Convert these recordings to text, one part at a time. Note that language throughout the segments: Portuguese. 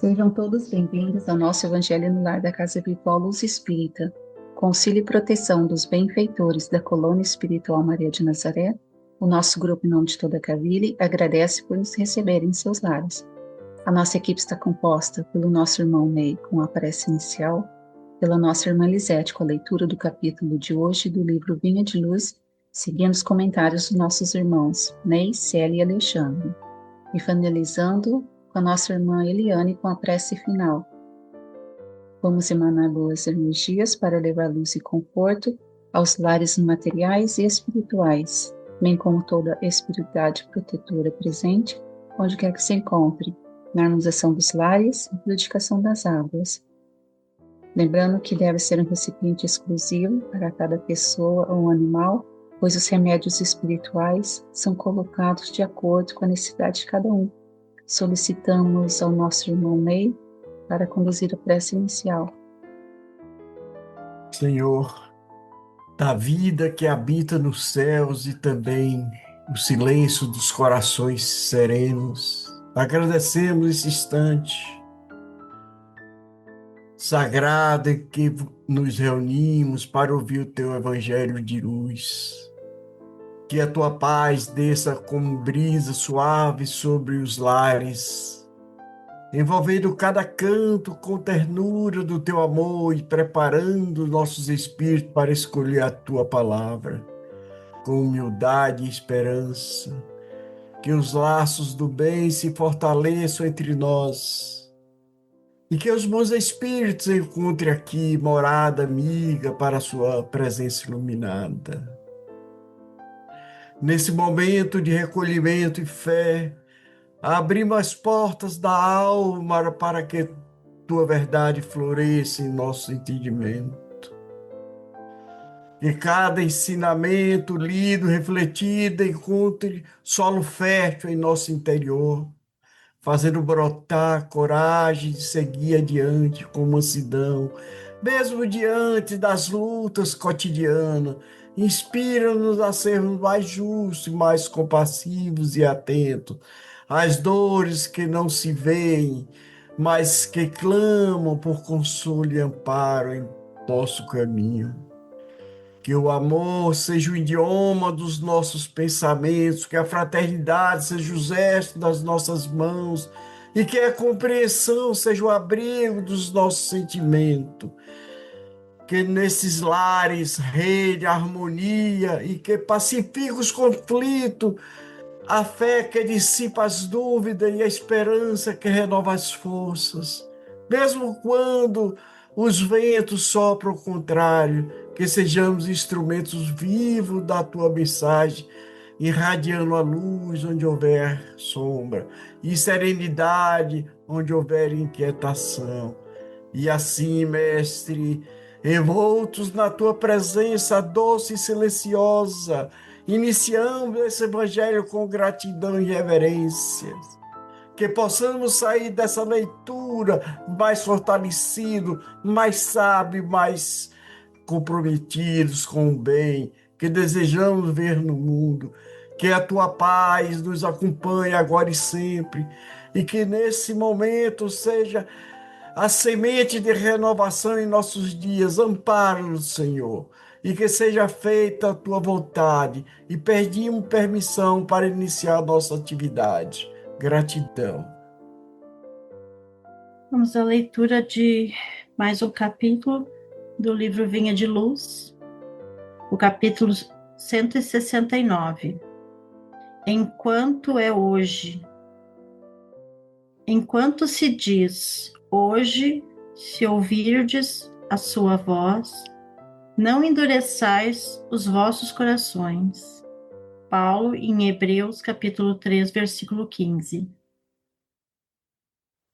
Sejam todos bem-vindos ao nosso Evangelho no Lar da Casa Virtual Luz Espírita, com auxílio e proteção dos benfeitores da Colônia Espiritual Maria de Nazaré. O nosso grupo, em nome de toda a Cavile, agradece por nos receberem em seus lares. A nossa equipe está composta pelo nosso irmão Ney, com a prece inicial, pela nossa irmã Lisete, com a leitura do capítulo de hoje do livro Vinha de Luz, seguindo os comentários dos nossos irmãos Ney, Célia e Alexandre. E finalizando com a nossa irmã Eliane com a prece final. Vamos emanar boas energias para levar luz e conforto aos lares materiais e espirituais, bem como toda a espiritualidade protetora presente, onde quer que se encontre, na harmonização dos lares e purificação das águas. Lembrando que deve ser um recipiente exclusivo para cada pessoa ou animal, pois os remédios espirituais são colocados de acordo com a necessidade de cada um. Solicitamos ao nosso irmão Ney para conduzir a prece inicial. Senhor, da vida que habita nos céus e também o silêncio dos corações serenos, agradecemos esse instante sagrado em que nos reunimos para ouvir o Teu Evangelho de luz. Que a Tua paz desça como brisa suave sobre os lares, envolvendo cada canto com ternura do Teu amor e preparando nossos espíritos para escolher a Tua palavra, com humildade e esperança. Que os laços do bem se fortaleçam entre nós e que os bons espíritos encontrem aqui morada amiga para a Sua presença iluminada. Nesse momento de recolhimento e fé, abrimos as portas da alma para que Tua verdade floresça em nosso entendimento. Que cada ensinamento lido, refletido, encontre solo fértil em nosso interior, fazendo brotar coragem de seguir adiante com mansidão, mesmo diante das lutas cotidianas. Inspira-nos a sermos mais justos, mais compassivos e atentos às dores que não se veem, mas que clamam por consolo e amparo em nosso caminho. Que o amor seja o idioma dos nossos pensamentos, que a fraternidade seja o gesto das nossas mãos e que a compreensão seja o abrigo dos nossos sentimentos. Que nesses lares reine a harmonia e que pacifique os conflitos, a fé que dissipa as dúvidas e a esperança que renova as forças. Mesmo quando os ventos sopram o contrário, que sejamos instrumentos vivos da Tua mensagem, irradiando a luz onde houver sombra e serenidade onde houver inquietação. E assim, Mestre, envoltos na Tua presença doce e silenciosa, iniciamos esse Evangelho com gratidão e reverência. Que possamos sair dessa leitura mais fortalecidos, mais sábios, mais comprometidos com o bem que desejamos ver no mundo. Que a Tua paz nos acompanhe agora e sempre. E que nesse momento seja a semente de renovação em nossos dias. Ampara-nos, Senhor, e que seja feita a Tua vontade. E pedimos permissão para iniciar a nossa atividade. Gratidão. Vamos à leitura de mais um capítulo do livro Vinha de Luz, o capítulo 169. Enquanto é hoje. Enquanto se diz hoje, se ouvirdes a sua voz, não endureçais os vossos corações. Paulo, em Hebreus, capítulo 3, versículo 15.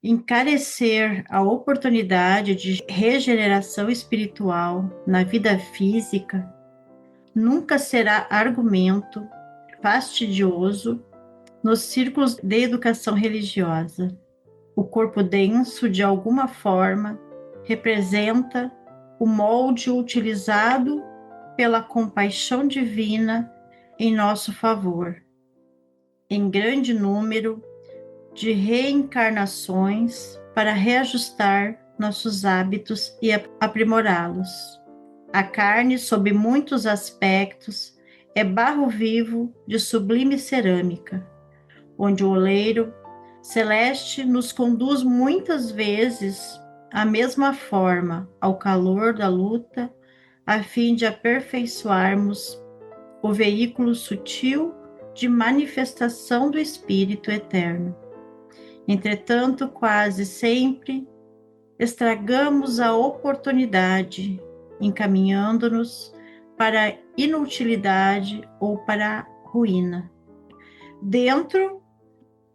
Encarecer a oportunidade de regeneração espiritual na vida física nunca será argumento fastidioso nos círculos de educação religiosa. O corpo denso, de alguma forma, representa o molde utilizado pela compaixão divina em nosso favor. Em grande número de reencarnações, para reajustar nossos hábitos e aprimorá-los. A carne, sob muitos aspectos, é barro vivo de sublime cerâmica, onde o oleiro celeste nos conduz muitas vezes à mesma forma, ao calor da luta, a fim de aperfeiçoarmos o veículo sutil de manifestação do Espírito Eterno. Entretanto, quase sempre estragamos a oportunidade, encaminhando-nos para a inutilidade ou para a ruína. Dentro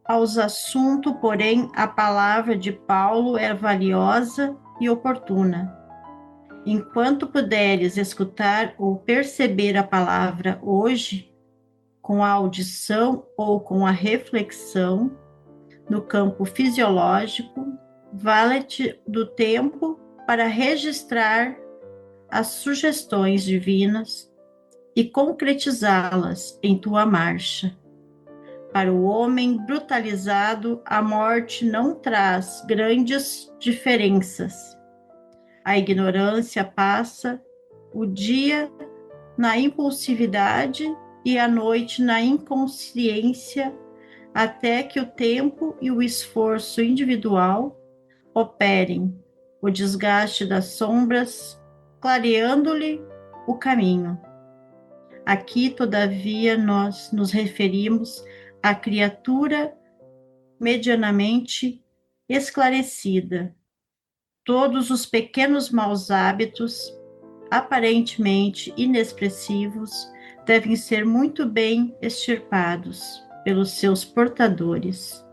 aos assuntos, porém, a palavra de Paulo é valiosa e oportuna. Enquanto puderes escutar ou perceber a palavra hoje, com a audição ou com a reflexão, no campo fisiológico, vale-te do tempo para registrar as sugestões divinas e concretizá-las em tua marcha. Para o homem brutalizado, a morte não traz grandes diferenças. A ignorância passa o dia na impulsividade e a noite na inconsciência, até que o tempo e o esforço individual operem o desgaste das sombras, clareando-lhe o caminho. Aqui, todavia, nós nos referimos à criatura medianamente esclarecida. Todos os pequenos maus hábitos, aparentemente inexpressivos, devem ser muito bem extirpados pelos seus portadores,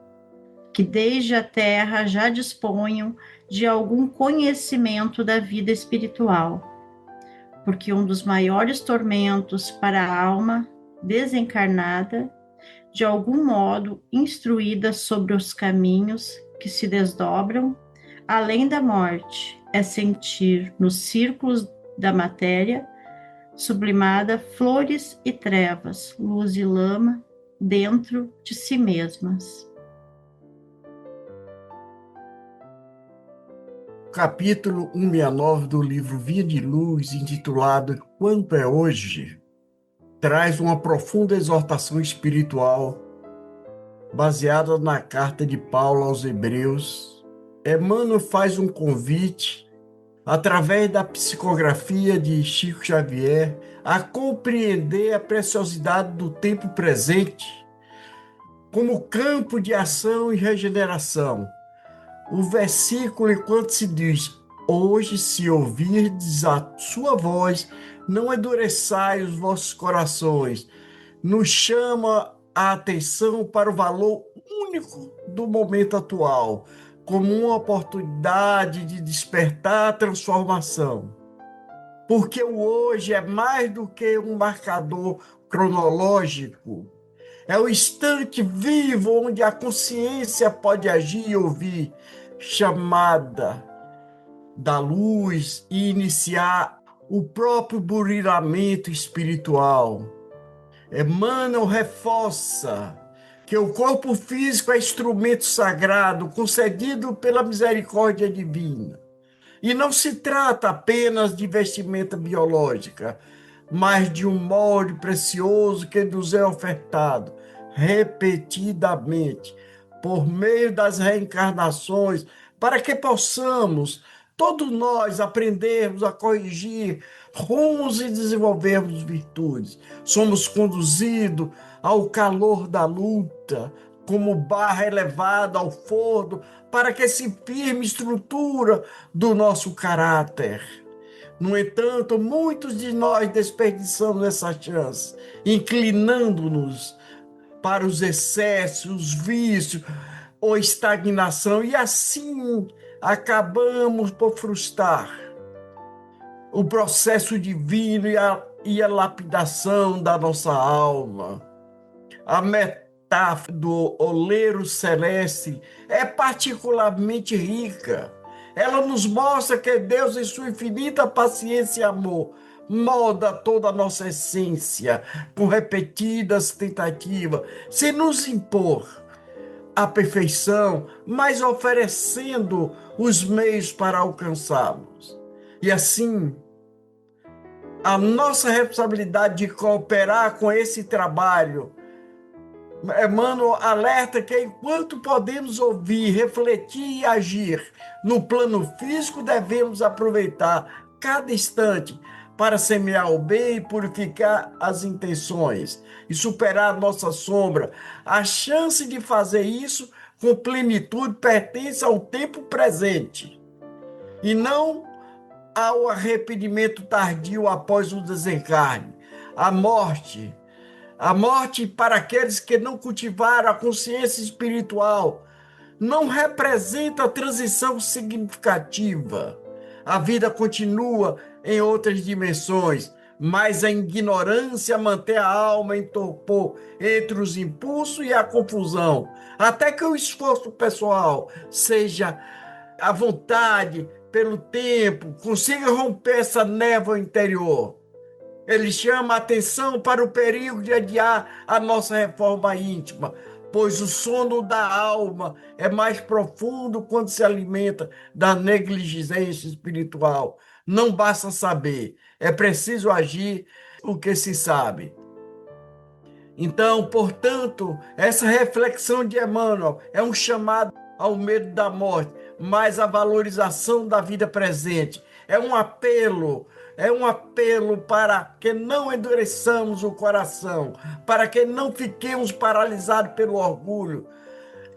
que desde a terra já disponham de algum conhecimento da vida espiritual, porque um dos maiores tormentos para a alma desencarnada, de algum modo instruída sobre os caminhos que se desdobram, além da morte, é sentir nos círculos da matéria sublimada flores e trevas, luz e lama dentro de si mesmas. Capítulo 169 do livro Via de Luz, intitulado Quanto é Hoje, traz uma profunda exortação espiritual baseada na carta de Paulo aos Hebreus. Emmanuel faz um convite, através da psicografia de Chico Xavier, a compreender a preciosidade do tempo presente como campo de ação e regeneração. O versículo, enquanto se diz: hoje, se ouvirdes a sua voz, não endureçai os vossos corações, nos chama a atenção para o valor único do momento atual, como uma oportunidade de despertar a transformação. Porque o hoje é mais do que um marcador cronológico, é o instante vivo onde a consciência pode agir e ouvir chamada da luz e iniciar o próprio burilamento espiritual. Emmanuel reforça que o corpo físico é instrumento sagrado concedido pela misericórdia divina. E não se trata apenas de vestimenta biológica, mas de um molde precioso que nos é ofertado repetidamente por meio das reencarnações, para que possamos, todos nós, aprendermos a corrigir rumos e desenvolvermos virtudes. Somos conduzidos ao calor da luta, como barra elevada ao forno, para que se firme estrutura do nosso caráter. No entanto, muitos de nós desperdiçamos essa chance, inclinando-nos para os excessos, os vícios ou estagnação, e assim acabamos por frustrar o processo divino e a lapidação da nossa alma. A metáfora do oleiro celeste é particularmente rica. Ela nos mostra que Deus, em sua infinita paciência e amor, molda toda a nossa essência com repetidas tentativas, sem nos impor, à perfeição, mas oferecendo os meios para alcançá-los. E assim, a nossa responsabilidade de cooperar com esse trabalho, Emmanuel alerta que enquanto podemos ouvir, refletir e agir no plano físico, devemos aproveitar cada instante para semear o bem e purificar as intenções e superar nossa sombra. A chance de fazer isso com plenitude pertence ao tempo presente e não ao arrependimento tardio após o desencarne. A morte para aqueles que não cultivaram a consciência espiritual não representa transição significativa. A vida continua em outras dimensões, mas a ignorância mantém a alma em torpor entre os impulsos e a confusão, até que o esforço pessoal seja a vontade pelo tempo, consiga romper essa névoa interior. Ele chama a atenção para o perigo de adiar a nossa reforma íntima, pois o sono da alma é mais profundo quando se alimenta da negligência espiritual. Não basta saber, é preciso agir o que se sabe. Então, portanto, essa reflexão de Emmanuel é um chamado ao medo da morte, mas à valorização da vida presente. É um apelo para que não endureçamos o coração, para que não fiquemos paralisados pelo orgulho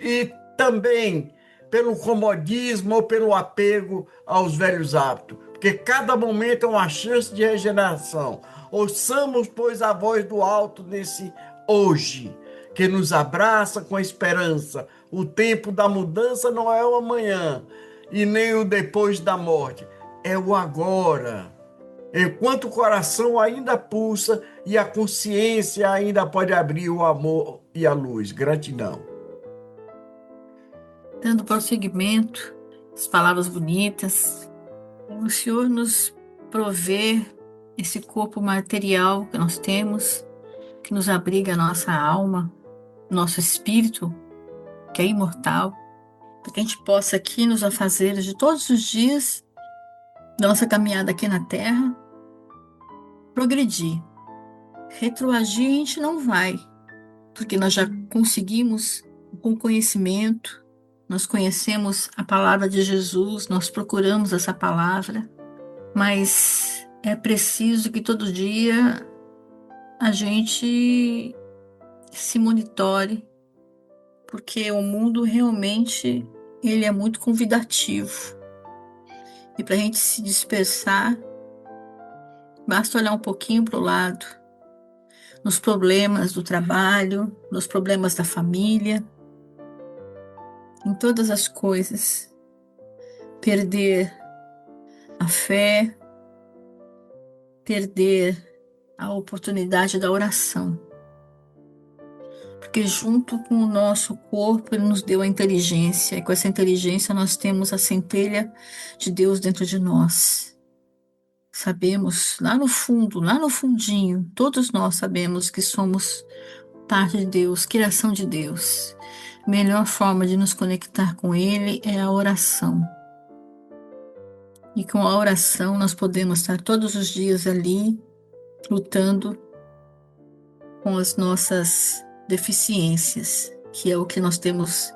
e também pelo comodismo ou pelo apego aos velhos hábitos, porque cada momento é uma chance de regeneração. Ouçamos, pois, a voz do alto nesse hoje, que nos abraça com a esperança. O tempo da mudança não é o amanhã e nem o depois da morte, é o agora. Enquanto o coração ainda pulsa e a consciência ainda pode abrir o amor e a luz. Gratidão. Dando prosseguimento, as palavras bonitas, o Senhor nos provê esse corpo material que nós temos, que nos abriga a nossa alma, nosso espírito, que é imortal, para que a gente possa aqui nos afazeres de todos os dias, nossa caminhada aqui na Terra, progredir. Retroagir a gente não vai, porque nós já conseguimos com conhecimento, nós conhecemos a palavra de Jesus, nós procuramos essa palavra, mas é preciso que todo dia a gente se monitore, porque o mundo realmente ele é muito convidativo. E para a gente se dispersar, basta olhar um pouquinho para o lado, nos problemas do trabalho, nos problemas da família, em todas as coisas. Perder a fé, perder a oportunidade da oração. Porque junto com o nosso corpo, ele nos deu a inteligência, e com essa inteligência nós temos a centelha de Deus dentro de nós. Sabemos, lá no fundo, lá no fundinho, todos nós sabemos que somos parte de Deus, criação de Deus. A melhor forma de nos conectar com Ele é a oração. E com a oração nós podemos estar todos os dias ali, lutando com as nossas deficiências, que é o que nós temos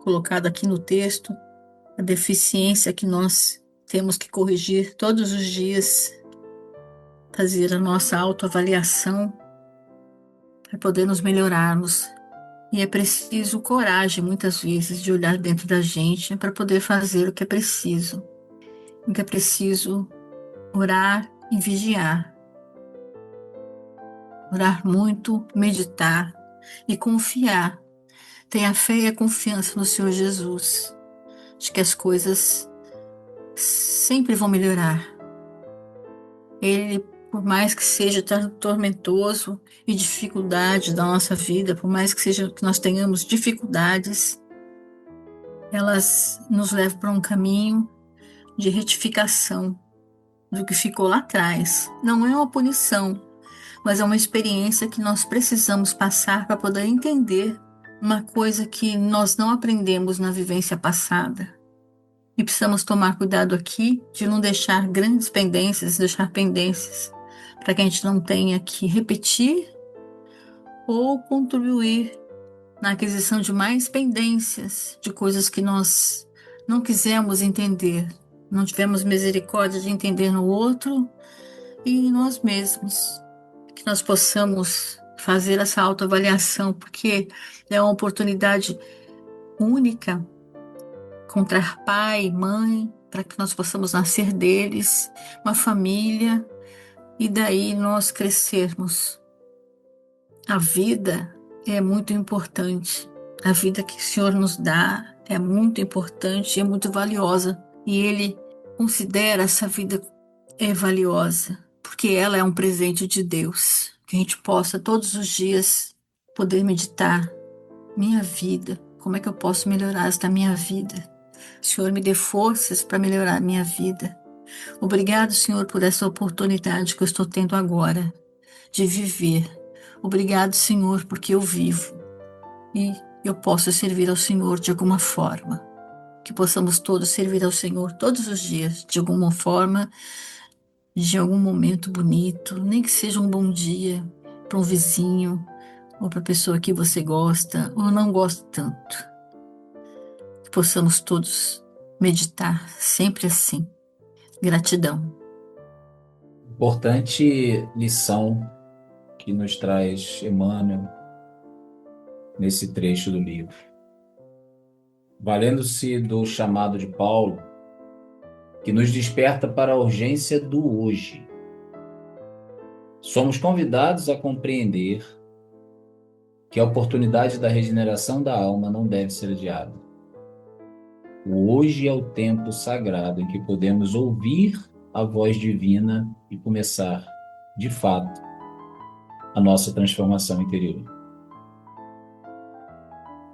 colocado aqui no texto, a deficiência que nós temos que corrigir todos os dias, fazer a nossa autoavaliação para poder nos melhorarmos. E é preciso coragem, muitas vezes, de olhar dentro da gente para poder fazer o que é preciso. O que é preciso orar e vigiar. Orar muito, meditar e confiar. Tenha fé e a confiança no Senhor Jesus, de que as coisas sempre vão melhorar. Ele, por mais que seja tormentoso e dificuldade da nossa vida, por mais que nós tenhamos dificuldades, elas nos levam para um caminho de retificação do que ficou lá atrás. Não é uma punição, mas é uma experiência que nós precisamos passar para poder entender uma coisa que nós não aprendemos na vivência passada. E precisamos tomar cuidado aqui de não deixar grandes pendências, deixar pendências, para que a gente não tenha que repetir ou contribuir na aquisição de mais pendências, de coisas que nós não quisemos entender, não tivemos misericórdia de entender no outro e em nós mesmos. Que nós possamos fazer essa autoavaliação, porque é uma oportunidade única encontrar pai, mãe, para que nós possamos nascer deles, uma família, e daí nós crescermos. A vida é muito importante. A vida que o Senhor nos dá é muito importante e é muito valiosa. E Ele considera essa vida valiosa, porque ela é um presente de Deus. Que a gente possa todos os dias poder meditar minha vida. Como é que eu posso melhorar esta minha vida? Senhor, me dê forças para melhorar a minha vida. Obrigado, Senhor, por essa oportunidade que eu estou tendo agora de viver. Obrigado, Senhor, porque eu vivo e eu posso servir ao Senhor de alguma forma. Que possamos todos servir ao Senhor todos os dias, de alguma forma, de algum momento bonito, nem que seja um bom dia para um vizinho ou para a pessoa que você gosta ou não gosta tanto. Que possamos todos meditar sempre assim. Gratidão. Importante lição que nos traz Emmanuel nesse trecho do livro. Valendo-se do chamado de Paulo, que nos desperta para a urgência do hoje. Somos convidados a compreender que a oportunidade da regeneração da alma não deve ser adiada. O hoje é o tempo sagrado em que podemos ouvir a voz divina e começar, de fato, a nossa transformação interior.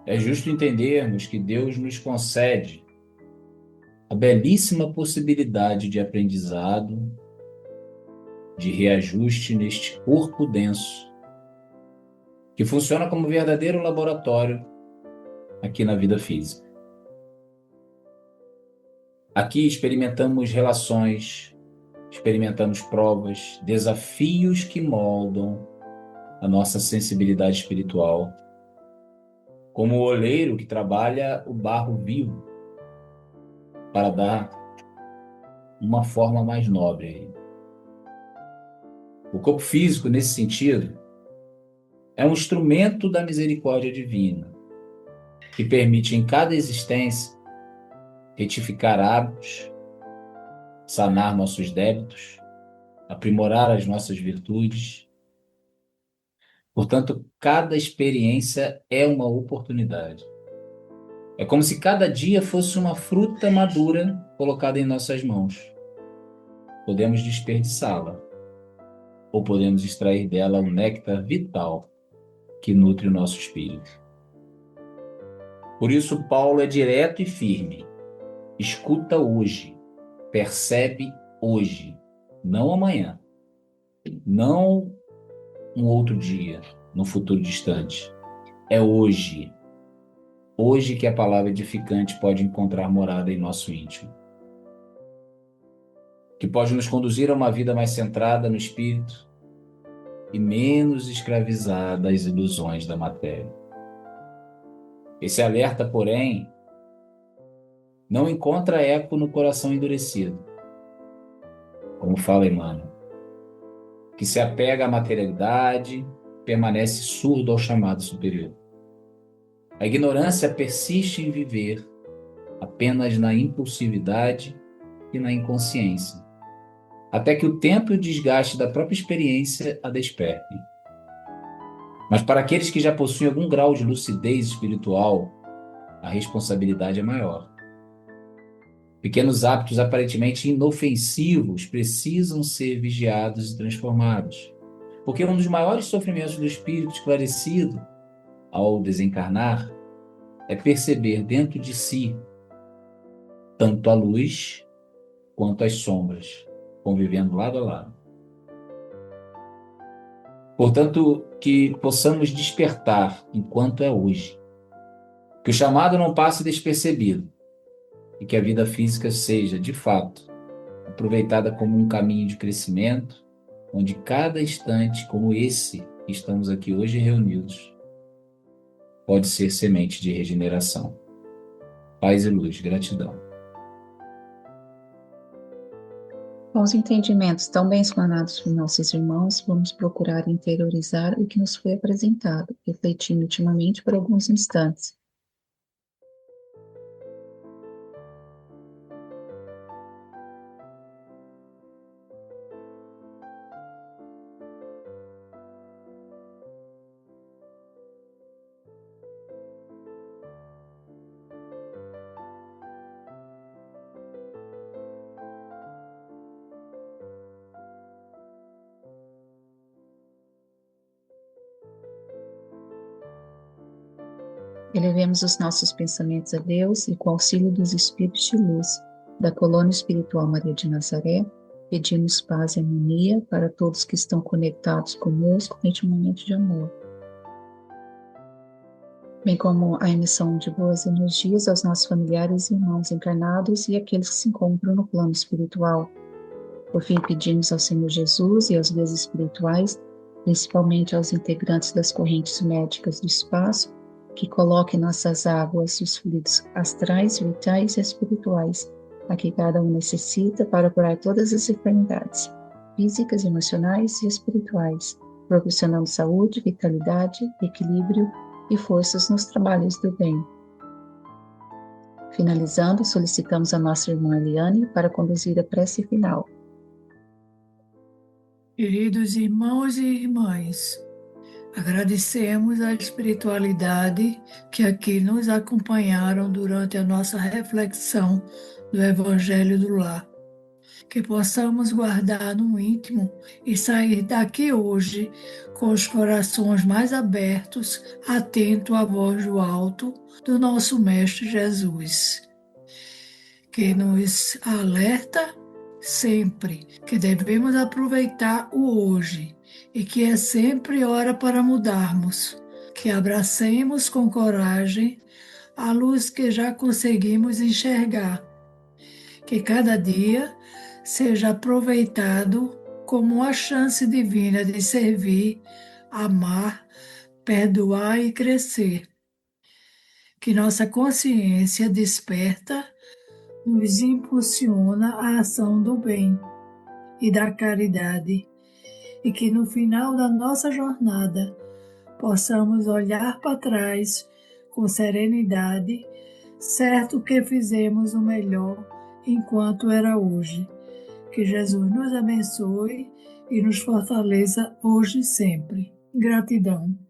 É justo entendermos que Deus nos concede a belíssima possibilidade de aprendizado, de reajuste neste corpo denso, que funciona como verdadeiro laboratório aqui na vida física. Aqui experimentamos relações, experimentamos provas, desafios que moldam a nossa sensibilidade espiritual, como o oleiro que trabalha o barro vivo para dar uma forma mais nobre a ele. O corpo físico, nesse sentido, é um instrumento da misericórdia divina, que permite em cada existência retificar hábitos, sanar nossos débitos, aprimorar as nossas virtudes. Portanto, cada experiência é uma oportunidade. É como se cada dia fosse uma fruta madura colocada em nossas mãos. Podemos desperdiçá-la, ou podemos extrair dela um néctar vital que nutre o nosso espírito. Por isso, Paulo é direto e firme. Escuta hoje, percebe hoje, não amanhã, não um outro dia, no futuro distante. É hoje. Hoje que a palavra edificante pode encontrar morada em nosso íntimo. Que pode nos conduzir a uma vida mais centrada no espírito e menos escravizada às ilusões da matéria. Esse alerta, porém, não encontra eco no coração endurecido, como fala Emmanuel, que se apega à materialidade, permanece surdo ao chamado superior. A ignorância persiste em viver apenas na impulsividade e na inconsciência, até que o tempo e o desgaste da própria experiência a despertem. Mas para aqueles que já possuem algum grau de lucidez espiritual, a responsabilidade é maior. Pequenos hábitos aparentemente inofensivos precisam ser vigiados e transformados, porque um dos maiores sofrimentos do espírito esclarecido ao desencarnar é perceber dentro de si tanto a luz quanto as sombras, convivendo lado a lado. Portanto, que possamos despertar enquanto é hoje, Que o chamado não passe despercebido e que a vida física seja, de fato, aproveitada como um caminho de crescimento, onde cada instante, como esse que estamos aqui hoje reunidos, pode ser semente de regeneração. Paz e luz, gratidão. Com os entendimentos tão bem explanados por nossos irmãos, vamos procurar interiorizar o que nos foi apresentado, refletindo ultimamente por alguns instantes. Elevemos os nossos pensamentos a Deus e, com o auxílio dos Espíritos de Luz da Colônia Espiritual Maria de Nazaré, pedimos paz e harmonia para todos que estão conectados conosco neste momento de amor, bem como a emissão de boas energias aos nossos familiares e irmãos encarnados e aqueles que se encontram no plano espiritual. Por fim, pedimos ao Senhor Jesus e aos guias espirituais, principalmente aos integrantes das correntes médicas do espaço, que coloque em nossas águas os fluidos astrais, vitais e espirituais, a que cada um necessita para curar todas as enfermidades, físicas, emocionais e espirituais, proporcionando saúde, vitalidade, equilíbrio e forças nos trabalhos do bem. Finalizando, solicitamos a nossa irmã Eliane para conduzir a prece final. Queridos irmãos e irmãs, agradecemos a espiritualidade que aqui nos acompanharam durante a nossa reflexão do Evangelho do Lar. Que possamos guardar no íntimo e sair daqui hoje com os corações mais abertos, atento à voz do alto do nosso Mestre Jesus, que nos alerta sempre que devemos aproveitar o hoje e que é sempre hora para mudarmos, que abracemos com coragem a luz que já conseguimos enxergar, que cada dia seja aproveitado como uma chance divina de servir, amar, perdoar e crescer. Que nossa consciência desperta nos impulsiona a ação do bem e da caridade, e que no final da nossa jornada possamos olhar para trás com serenidade, certo que fizemos o melhor enquanto era hoje. Que Jesus nos abençoe e nos fortaleça hoje e sempre. Gratidão.